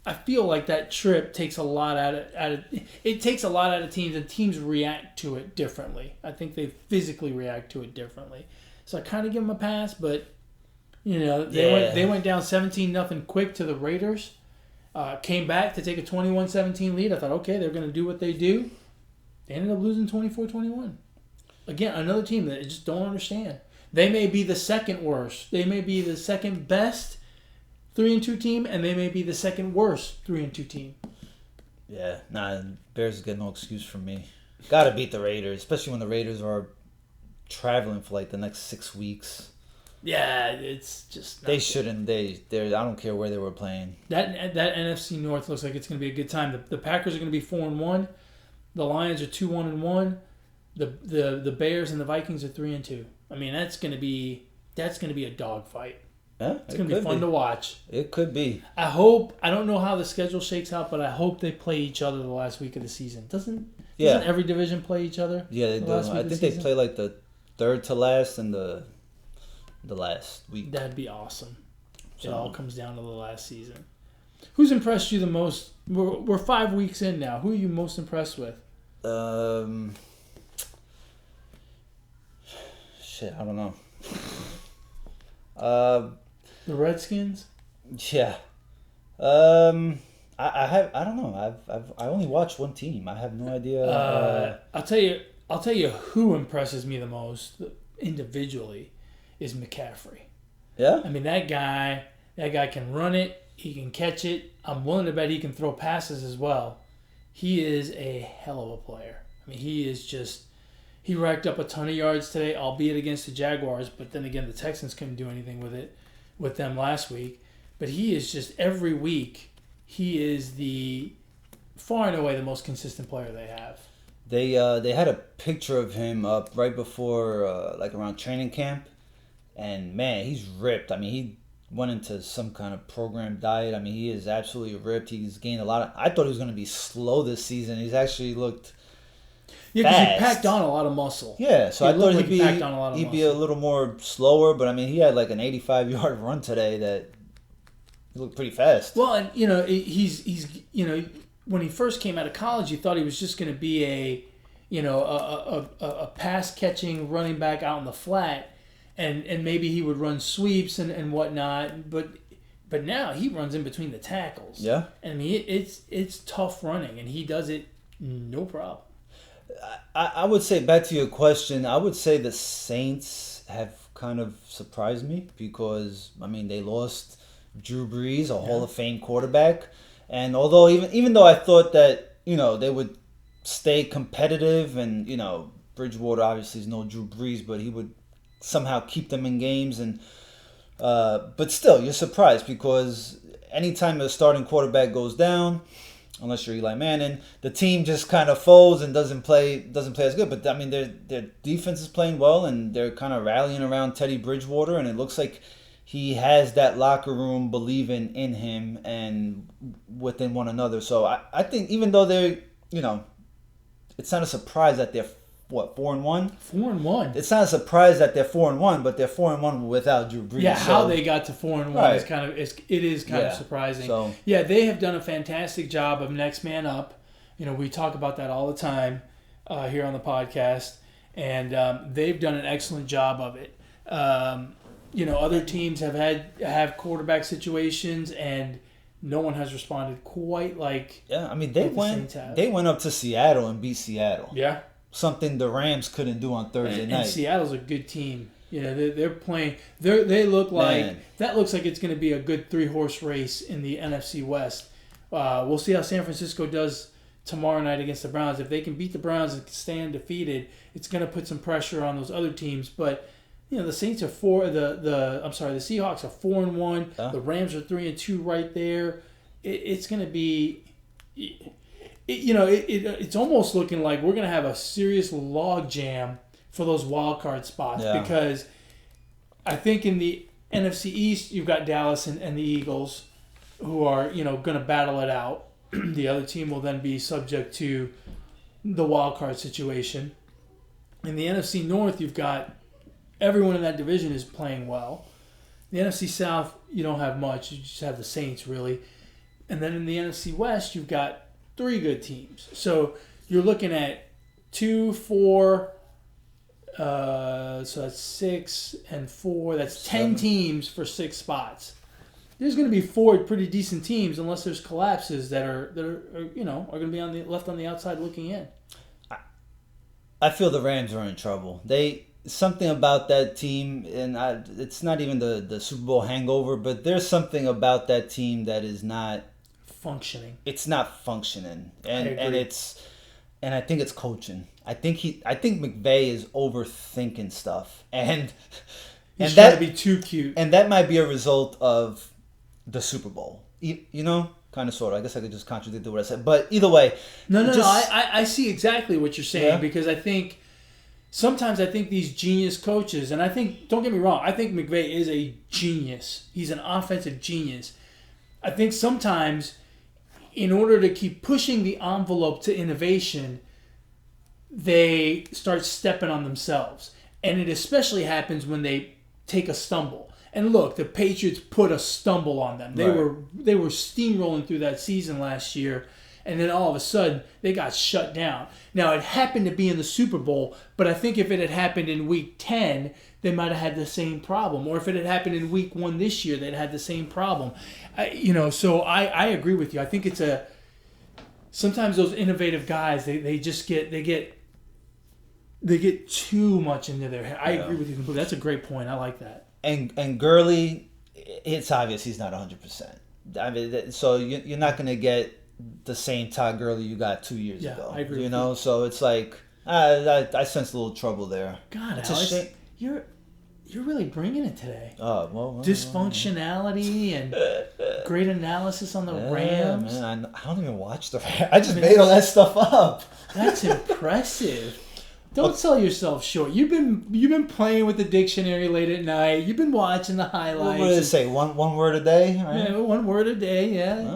I feel like that trip takes a lot out of teams, and teams react to it differently. I think they physically react to it differently. So I kind of give them a pass, but they went down 17-0 quick to the Raiders. Came back to take a 21-17 lead. I thought, okay, they're going to do what they do. They ended up losing 24-21. Again, another team that I just don't understand. They may be the second worst. They may be the second best 3-2 team, and they may be the second worst 3-2 team. Yeah, Bears get no excuse from me. Got to beat the Raiders, especially when the Raiders are traveling for like the next 6 weeks. Yeah, it's just they shouldn't. I don't care where they were playing. That NFC North looks like it's going to be a good time. The Packers are going to be 4-1. The Lions are 2-1-1. The Bears and the Vikings are 3-2. I mean, that's going to be a dogfight. Yeah, it's going to be fun to watch. It could be. I don't know how the schedule shakes out, but I hope they play each other the last week of the season. Doesn't every division play each other? Yeah, they do. I think they play like the third to last and the last week. That'd be awesome. So. It all comes down to the last season. Who's impressed you the most? We're 5 weeks in now. Who are you most impressed with? Shit, I don't know. The Redskins. Yeah. I don't know. I only watched one team. I have no idea. I'll tell you who impresses me the most individually is McCaffrey. Yeah. I mean that guy can run it. He can catch it. I'm willing to bet he can throw passes as well. He is a hell of a player. I mean, he racked up a ton of yards today, albeit against the Jaguars. But then again, the Texans couldn't do anything with them last week. But he is just every week. He is the far and away the most consistent player they have. They had a picture of him up right before like around training camp, and man, he's ripped. I mean, he went into some kind of program diet. I mean, he is absolutely ripped. He's gained a lot of. I thought he was going to be slow this season. He's actually looked. Yeah, because he packed on a lot of muscle. Yeah, so I thought he'd be a little more slower, but I mean, he had like an 85-yard run today that looked pretty fast. Well, and he's when he first came out of college, you thought he was just going to be a pass catching running back out in the flat, and maybe he would run sweeps and whatnot, but now he runs in between the tackles. Yeah, I mean it's tough running, and he does it no problem. I would say, back to your question, I would say the Saints have kind of surprised me because, I mean, they lost Drew Brees, a Hall of Fame quarterback. And although even though I thought that, they would stay competitive and, Bridgewater obviously is no Drew Brees, but he would somehow keep them in games. And but still, you're surprised because anytime a starting quarterback goes down, unless you're Eli Manning, the team just kind of folds and doesn't play as good. But I mean, their defense is playing well, and they're kind of rallying around Teddy Bridgewater, and it looks like he has that locker room believing in him and within one another. So I think even though they're, it's not a surprise that they're 4-1. 4-1. It's not a surprise that they're 4-1, but they're 4-1 without Drew Brees. Yeah, how they got to 4-1 is kind of surprising. So, yeah, they have done a fantastic job of next man up. We talk about that all the time here on the podcast, and they've done an excellent job of it. Other teams have quarterback situations, and no one has responded quite like. Yeah, I mean they went up to Seattle and beat Seattle. Yeah. Something the Rams couldn't do on Thursday night. And Seattle's a good team. They're playing. They look like that. Looks like it's going to be a good 3-horse race in the NFC West. We'll see how San Francisco does tomorrow night against the Browns. If they can beat the Browns and stay undefeated, it's going to put some pressure on those other teams. But the Saints are the Seahawks are 4-1. The Rams are 3-2 right there. It's going to be. It's almost looking like we're going to have a serious log jam for those wild card spots because I think in the NFC East you've got Dallas and the Eagles who are going to battle it out. The other team will then be subject to the wild card situation. In the NFC North you've got everyone in that division is playing well. The NFC South you don't have much. You just have the Saints really, and then in the NFC West you've got 3 good teams. So you're looking at 2, 4, so that's 6 and 4. That's 10 teams for 6 spots. There's going to be 4 pretty decent teams unless there's collapses that are going to be left on the outside looking in. I feel the Rams are in trouble. Something about that team, and it's not even the Super Bowl hangover, but there's something about that team that is not functioning. It's not functioning, and I think it's coaching. I think McVay is overthinking stuff, and He's trying to be too cute. And that might be a result of the Super Bowl. You know? Kind of, sort of. I guess I could just contradict what I said. But either way. No. I see exactly what you're saying because I think sometimes these genius coaches, and I think, don't get me wrong, I think McVay is a genius. He's an offensive genius. I think sometimes in order to keep pushing the envelope to innovation, they start stepping on themselves. And it especially happens when they take a stumble. And look, the Patriots put a stumble on them. They were steamrolling through that season last year, and then all of a sudden they got shut down. Now it happened to be in the Super Bowl, but I think if it had happened in Week 10, they might have had the same problem. Or if it had happened in Week 1 this year, they'd had the same problem. So I agree with you. I think it's sometimes those innovative guys they get too much into their head. I agree with you completely. That's a great point. I like that. And Gurley, it's obvious he's not 100%. I mean, so you're not going to get the same Todd Gurley you got 2 years ago. I agree. You know, so it's like I sense a little trouble there. God, it's Alex, you're really bringing it today. Oh well. Dysfunctionality and great analysis on the Rams. Man, I don't even watch the Rams. I just made all that stuff up. That's impressive. Don't sell yourself short. You've been playing with the dictionary late at night. You've been watching the highlights. What did it say? One word a day? Right? Yeah, 1 word a day, yeah.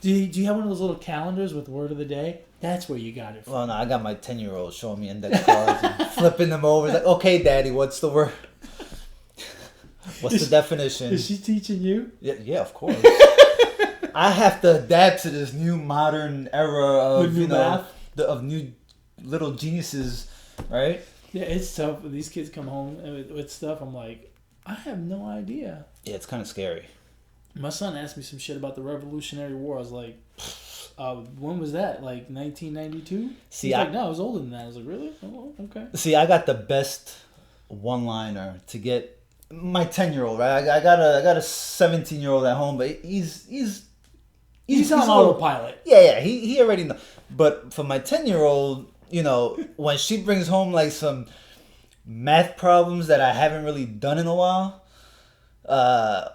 Do you have one of those little calendars with word of the day? That's where you got it from. Well, no, I got my 10-year-old showing me index cards and flipping them over. Like, okay, Daddy, what's the word? What's the definition? Is she teaching you? Yeah, of course. I have to adapt to this new modern era of of new little geniuses, right? Yeah, it's tough. When these kids come home with stuff, I'm like, I have no idea. Yeah, it's kind of scary. My son asked me some shit about the Revolutionary War. I was like, when was that? Like 1992? He's like, no, I was older than that. I was like, really? Oh, okay. See, I got the best one-liner to get my 10-year-old, right? I got a 17-year-old at home, but he's on autopilot. Yeah, he already knows. But for my 10-year-old, when she brings home like some math problems that I haven't really done in a while, or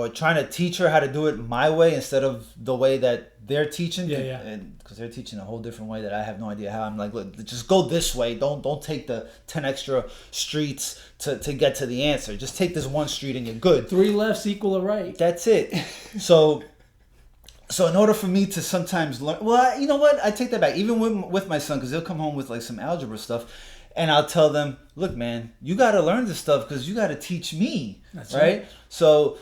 trying to teach her how to do it my way instead of the way that they're teaching. Yeah. And because they're teaching a whole different way that I have no idea how. I'm like, look, just go this way. Don't take the 10 extra streets to get to the answer. Just take this one street and you're good. 3 lefts equal a right. That's it. So in order for me to sometimes learn, well, you know what? I take that back. Even with my son, because he'll come home with like some algebra stuff, and I'll tell them, look, man, you got to learn this stuff because you got to teach me. That's right. So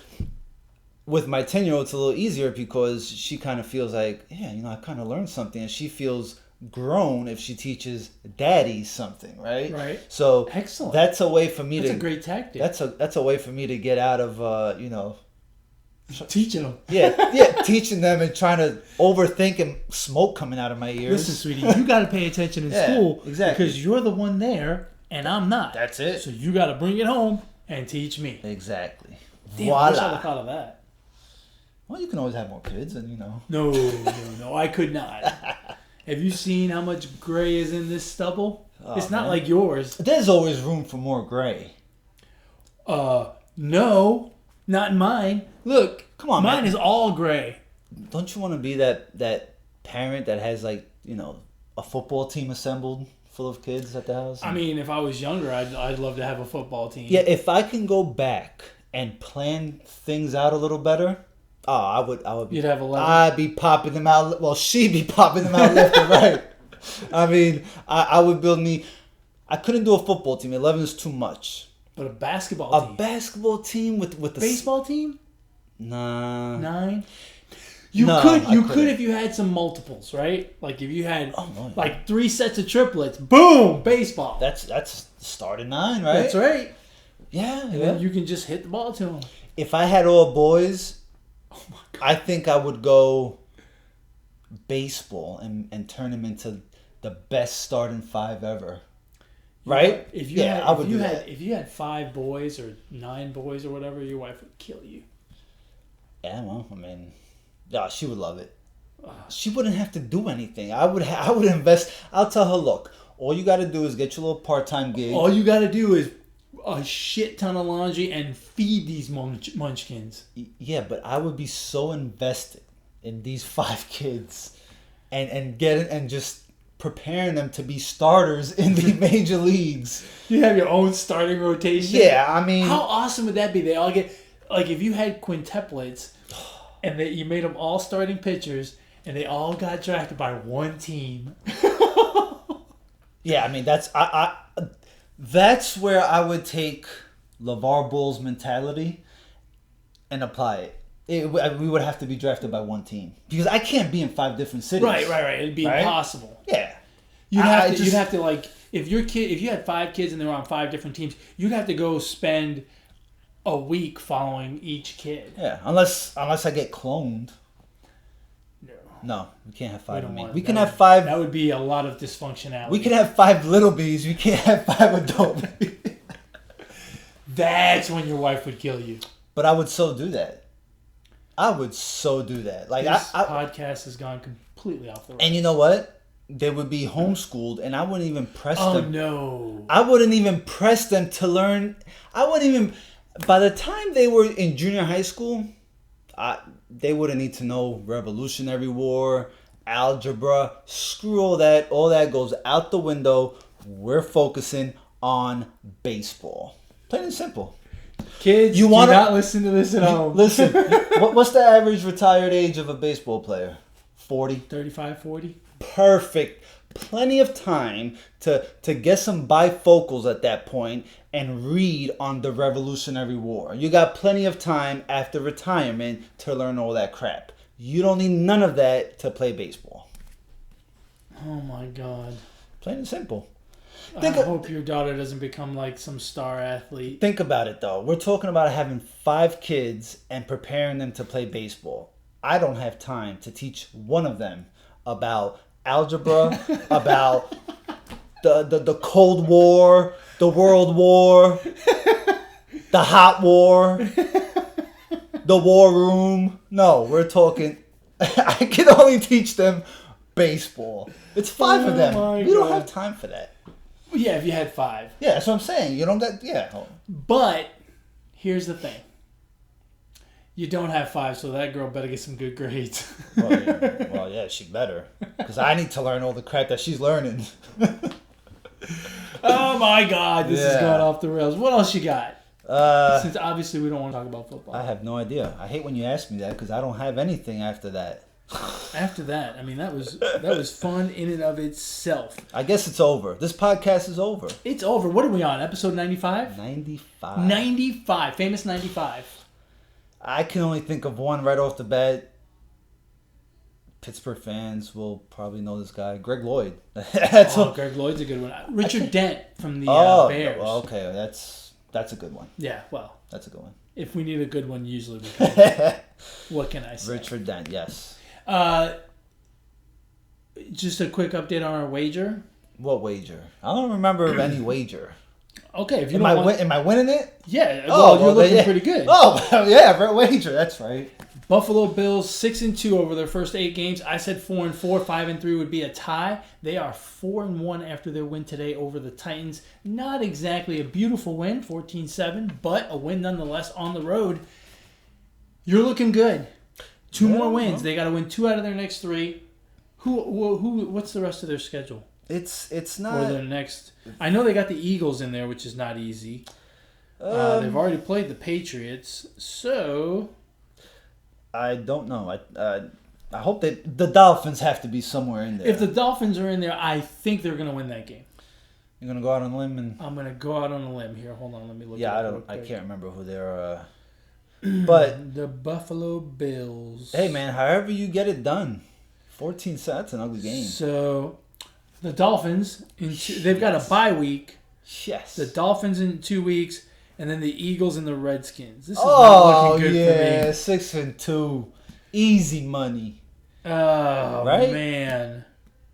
with my 10-year-old, it's a little easier because she kind of feels like, yeah, I kind of learned something, and she feels grown if she teaches daddy something, right? Right. So excellent. That's a way for me That's a great tactic. That's a way for me to get out of teaching them. Yeah, teaching them and trying to overthink and smoke coming out of my ears. Listen, sweetie, you got to pay attention in school. Exactly. Because you're the one there and I'm not. That's it. So you got to bring it home and teach me. Exactly. Damn, I wish I'd have thought of that. Well, you can always have more kids and, No, I could not. Have you seen how much gray is in this stubble? It's not like yours. There's always room for more gray. No. Not in mine. Look, come on, mine is all gray. Don't you want to be that parent that has a football team assembled full of kids at the house? I mean, if I was younger, I'd love to have a football team. Yeah, if I can go back and plan things out a little better, I would. You'd have 11. I'd be popping them out. Well, she'd be popping them out left and right. I mean, I would build me. I couldn't do a football team. 11 is too much. But a basketball team. A basketball team with the baseball team? Nah. 9? You could if you had some multiples, right? Like if you had 3 sets of triplets, boom, baseball. That's start at 9, right? That's right. Yeah. And then you can just hit the ball to them. If I had all boys, oh my God, I think I would go baseball and turn them into the best starting 5 ever. Right? If you had 5 boys or 9 boys or whatever, your wife would kill you. Yeah, well, I mean, she would love it. She wouldn't have to do anything. I would invest. I'll tell her, look, all you got to do is get your little part-time gig. All you got to do is a shit ton of laundry and feed these munchkins. Yeah, but I would be so invested in these 5 kids and getting and just preparing them to be starters in the major leagues. You have your own starting rotation. Yeah, I mean, how awesome would that be? They all get like if you had quintuplets and you made them all starting pitchers and they all got drafted by one team. Yeah, I mean that's where I would take LeVar Bull's mentality and apply it. We would have to be drafted by one team because I can't be in 5 different cities. Right. It'd be impossible. Yeah, you'd have to like if you had 5 kids and they were on 5 different teams, you'd have to go spend a week following each kid. Yeah, unless I get cloned. No, we can't have 5 of me. We can have 5. That would be a lot of dysfunctionality. We can have 5 little bees. We can't have 5 adult bees. That's when your wife would kill you. But I would so do that. Like this podcast has gone completely off the rails. And you know what? They would be homeschooled, and I wouldn't even press them. Oh no! I wouldn't even press them to learn. I wouldn't even. By the time they were in junior high school, they wouldn't need to know Revolutionary War, algebra. Screw all that. All that goes out the window. We're focusing on baseball. Plain and simple. Kids, do not listen to this at home. Listen, what's the average retired age of a baseball player? 40? 35, 40? Perfect. Plenty of time to get some bifocals at that point and read on the Revolutionary War. You got plenty of time after retirement to learn all that crap. You don't need none of that to play baseball. Oh my God. Plain and simple. I hope your daughter doesn't become like some star athlete. Think about it though. We're talking about having 5 kids and preparing them to play baseball. I don't have time to teach one of them about algebra, about the Cold War, the World War, the Hot War, the War Room. No, we're talking. I can only teach them baseball. It's 5 of them. We don't have time for that. Yeah, if you had 5. Yeah, that's what I'm saying. You don't get. Yeah. But here's the thing. You don't have 5, so that girl better get some good grades. Well, yeah, she better. Because I need to learn all the crap that she's learning. Oh, my God. This has gone off the rails. What else you got? Since obviously we don't want to talk about football. I have no idea. I hate when you ask me that because I don't have anything after that. After that, I mean, that was fun in and of itself. I guess it's over. This podcast is over. It's over. What are we on? Episode 95? 95. 95. Famous 95. I can only think of one right off the bat. Pittsburgh fans will probably know this guy, Greg Lloyd. Greg Lloyd's a good one. Richard Dent from the Bears. Well, okay, that's a good one. Yeah, well, that's a good one. If we need a good one, usually we can. What can I say? Richard Dent, yes. Just a quick update on our wager. What wager? I don't remember any wager. Okay, if you am I winning it? Yeah. Well, you're looking pretty good. Oh, yeah, wager. That's right. Buffalo Bills 6-2 over their first 8 games. I said 4-4, 5-3 would be a tie. They are 4-1 after their win today over the Titans. Not exactly a beautiful win, 14-7, but a win nonetheless on the road. You're looking good. 2 more wins. They got to win 2 out of their next 3. Who? What's the rest of their schedule? It's not. Or their next. I know they got the Eagles in there, which is not easy. They've already played the Patriots, so. I don't know. I hope that the Dolphins have to be somewhere in there. If the Dolphins are in there, I think they're going to win that game. You're going to go out on a limb I'm going to go out on a limb here. Hold on, let me look. Yeah, I can't remember who they're. But the Buffalo Bills. Hey man, however you get it done, 14 sets, an ugly game. So, the Dolphins they've got a bye week. Yes. The Dolphins in 2 weeks, and then the Eagles and the Redskins. This is not looking good for me. 6-2, easy money. Oh right? Man,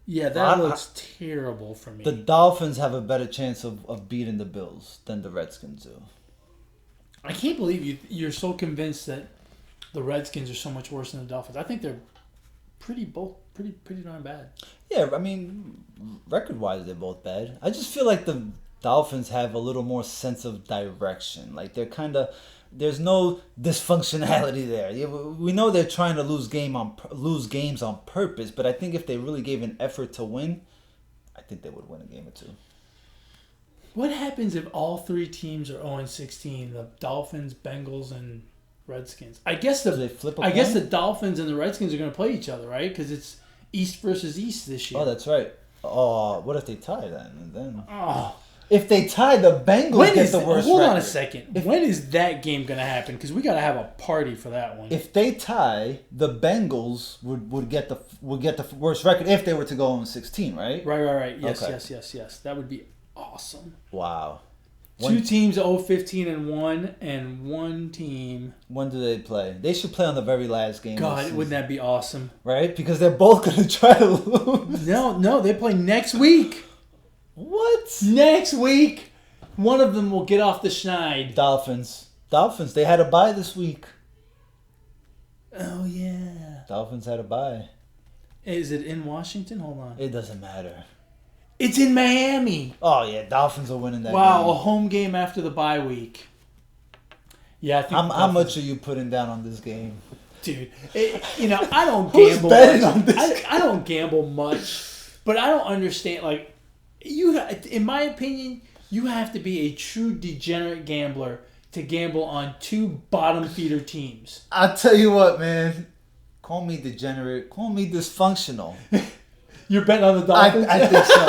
yeah, that looks terrible for me. The Dolphins have a better chance of beating the Bills than the Redskins do. I can't believe you're so convinced that the Redskins are so much worse than the Dolphins. I think they're pretty darn bad. Yeah, I mean, record-wise, they're both bad. I just feel like the Dolphins have a little more sense of direction. Like they're kind of there's no dysfunctionality there. We know they're trying to lose games on purpose, but I think if they really gave an effort to win, I think they would win a game or two. What happens if all three teams are 0-16? The Dolphins, Bengals, and Redskins. I guess the Dolphins and the Redskins are going to play each other, right? Because it's East versus East this year. Oh, that's right. Oh, what if they tie then? If they tie, the Bengals get the worst Hold record. on a second. When is that game going to happen? Because we got to have a party for that one. If they tie, the Bengals would get the worst record if they were to go 0-16, right? Right. Yes, okay. yes. That would be awesome. Wow. Two teams 0-15-1, and one team. When do they play? They should play on the very last game. God, wouldn't that be awesome? Right? Because they're both going to try to lose. No, they play next week. What? Next week, one of them will get off the schneid. Dolphins. They had a bye this week. Oh, yeah. Dolphins had a bye. Is it in Washington? Hold on. It doesn't matter. It's in Miami. Oh, yeah. Dolphins are winning that game. Wow, a home game after the bye week. Yeah, I think. How much are you putting down on this game? Dude, I don't Who's gamble betting much. on this? I don't gamble much, but I don't understand. Like, in my opinion, you have to be a true degenerate gambler to gamble on two bottom feeder teams. I'll tell you what, man. Call me degenerate. Call me dysfunctional. You're betting on the Dolphins? I think so.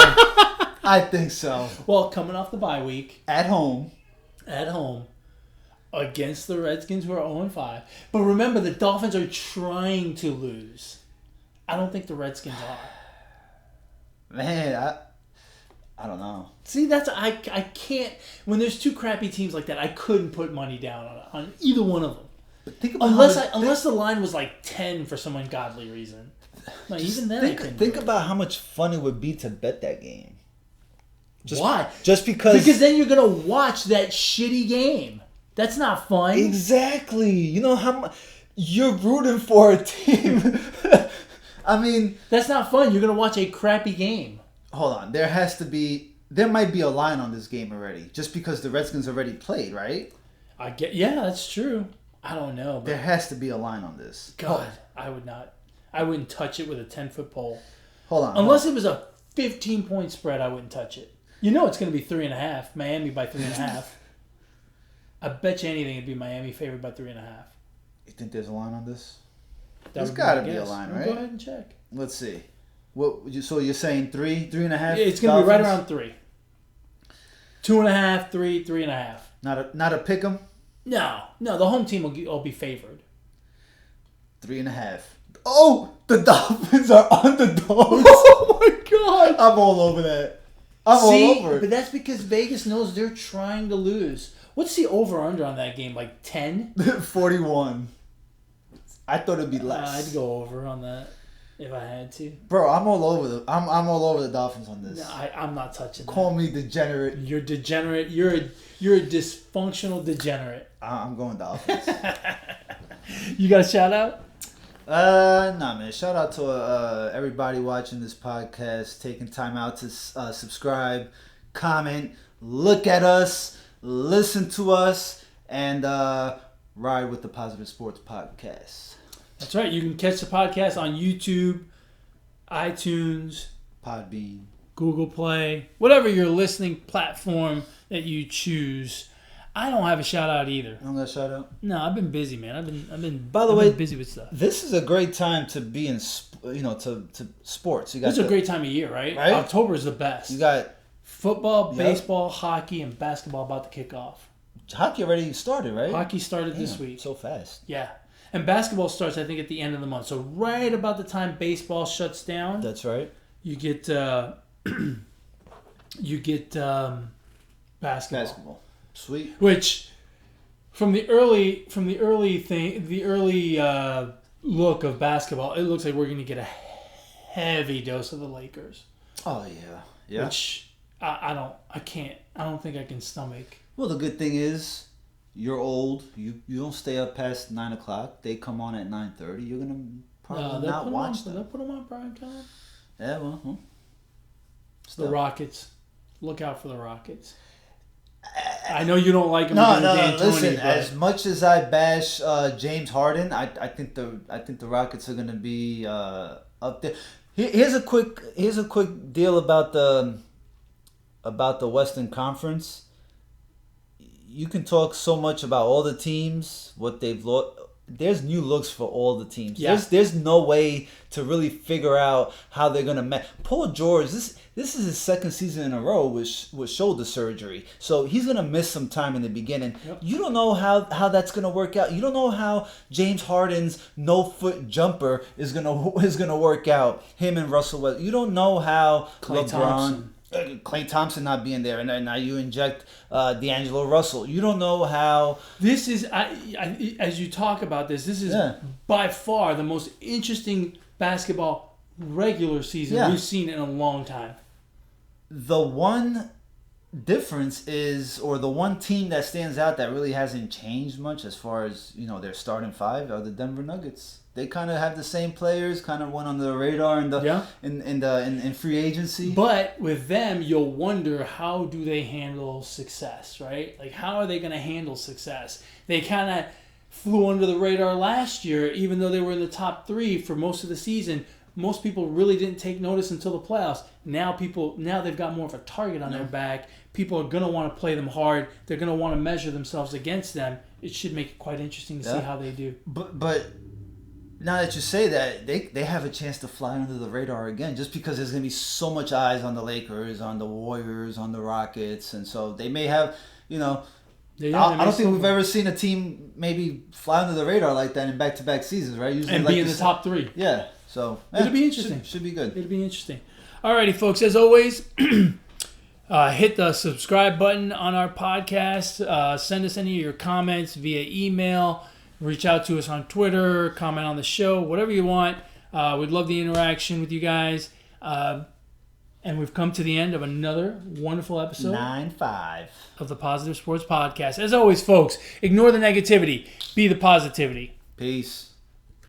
I think so. Well, coming off the bye week. At home. Against the Redskins, who are 0-5. But remember, the Dolphins are trying to lose. I don't think the Redskins are. Man, I don't know. See, I can't. When there's two crappy teams like that, I couldn't put money down on either one of them. But think about unless the line was like 10 for some ungodly reason. Like, even then, think about how much fun it would be to bet that game. Why? Just because. Because then you're gonna watch that shitty game. That's not fun. Exactly. You know how much you're rooting for a team. I mean, that's not fun. You're gonna watch a crappy game. Hold on. There might be a line on this game already, just because the Redskins already played, right? Yeah, that's true. I don't know. But there has to be a line on this. God, I would not. I wouldn't touch it with a 10-foot pole. Hold on. Unless it was a 15-point spread, I wouldn't touch it. You know it's going to be 3.5. Miami by 3.5. I bet you anything it'd be Miami favored by 3.5. You think there's a line on this? There's got to be a line, right? Go ahead and check. Let's see. So you're saying 3.5? Yeah, it's going to be right around 3. 2.5, 3, 3.5. Not a pick 'em? No. The home team will be favored. 3.5. Oh, the Dolphins are underdogs. Oh my God! I'm all over that. All over it. But that's because Vegas knows they're trying to lose. What's the over/under on that game? Like 10? 41. I thought it'd be less. I'd go over on that if I had to. Bro, I'm all over the Dolphins on this. No, I'm not touching. Call me degenerate. You're degenerate. You're a dysfunctional degenerate. I'm going Dolphins. You got a shout out? Nah, man. Shout out to everybody watching this podcast, taking time out to subscribe, comment, look at us, listen to us, and ride with the Positive Sports Podcast. That's right. You can catch the podcast on YouTube, iTunes, Podbean, Google Play, whatever your listening platform that you choose. I don't have a shout out either. You don't got a shout out? No, I've been busy, man. I've been busy with stuff. This is a great time to be in, to sports. This is a great time of year, right? October is the best. You got football, baseball, hockey, and basketball about to kick off. Hockey already started, right? Hockey started this week. So fast. Yeah. And basketball starts, I think, at the end of the month. So right about the time baseball shuts down. That's right. You get basketball. Sweet. Which, from the early look of basketball, it looks like we're going to get a heavy dose of the Lakers. Oh yeah. Which I don't think I can stomach. Well, the good thing is, you're old. You don't stay up past 9 o'clock. They come on at 9:30. You're gonna probably not watch them. They'll put them on prime time. Yeah, well. The Rockets. look out for the Rockets. I know you don't like him. No. Listen, as much as I bash James Harden, I think the Rockets are going to be up there. Here's a quick deal about the Western Conference. You can talk so much about all the teams, what they've lost. There's new looks for all the teams. Yeah. There's no way to really figure out how they're gonna match. Paul George, this is his second season in a row with shoulder surgery, so he's gonna miss some time in the beginning. Yep. You don't know how that's gonna work out. You don't know how James Harden's no-foot jumper is gonna work out. Him and Russell Westbrook. You don't know how Klay Thompson not being there, and then now you inject D'Angelo Russell. You don't know how. This is, as you talk about this is by far the most interesting basketball regular season we've seen in a long time. The one difference is, or the one team that stands out that really hasn't changed much as far as their starting five are the Denver Nuggets. They kind of have the same players, kind of went under the radar in free agency. But with them, you'll wonder, how do they handle success, right? Like, how are they going to handle success? They kind of flew under the radar last year, even though they were in the top 3 for most of the season. Most people really didn't take notice until the playoffs. Now they've got more of a target on their back. People are going to want to play them hard. They're going to want to measure themselves against them. It should make it quite interesting to see how they do. But now that you say that, they have a chance to fly under the radar again, just because there's going to be so much eyes on the Lakers, on the Warriors, on the Rockets, and so they may have, I don't think we've ever seen a team maybe fly under the radar like that in back-to-back seasons, right? Usually and be in the top 3. Yeah, so it'll be interesting. Should be good. It'll be interesting. Alrighty, folks. As always, hit the subscribe button on our podcast. Send us any of your comments via email. Reach out to us on Twitter, comment on the show, whatever you want. We'd love the interaction with you guys. And we've come to the end of another wonderful episode 9-5 of the Positive Sports Podcast. As always, folks, ignore the negativity. Be the positivity. Peace.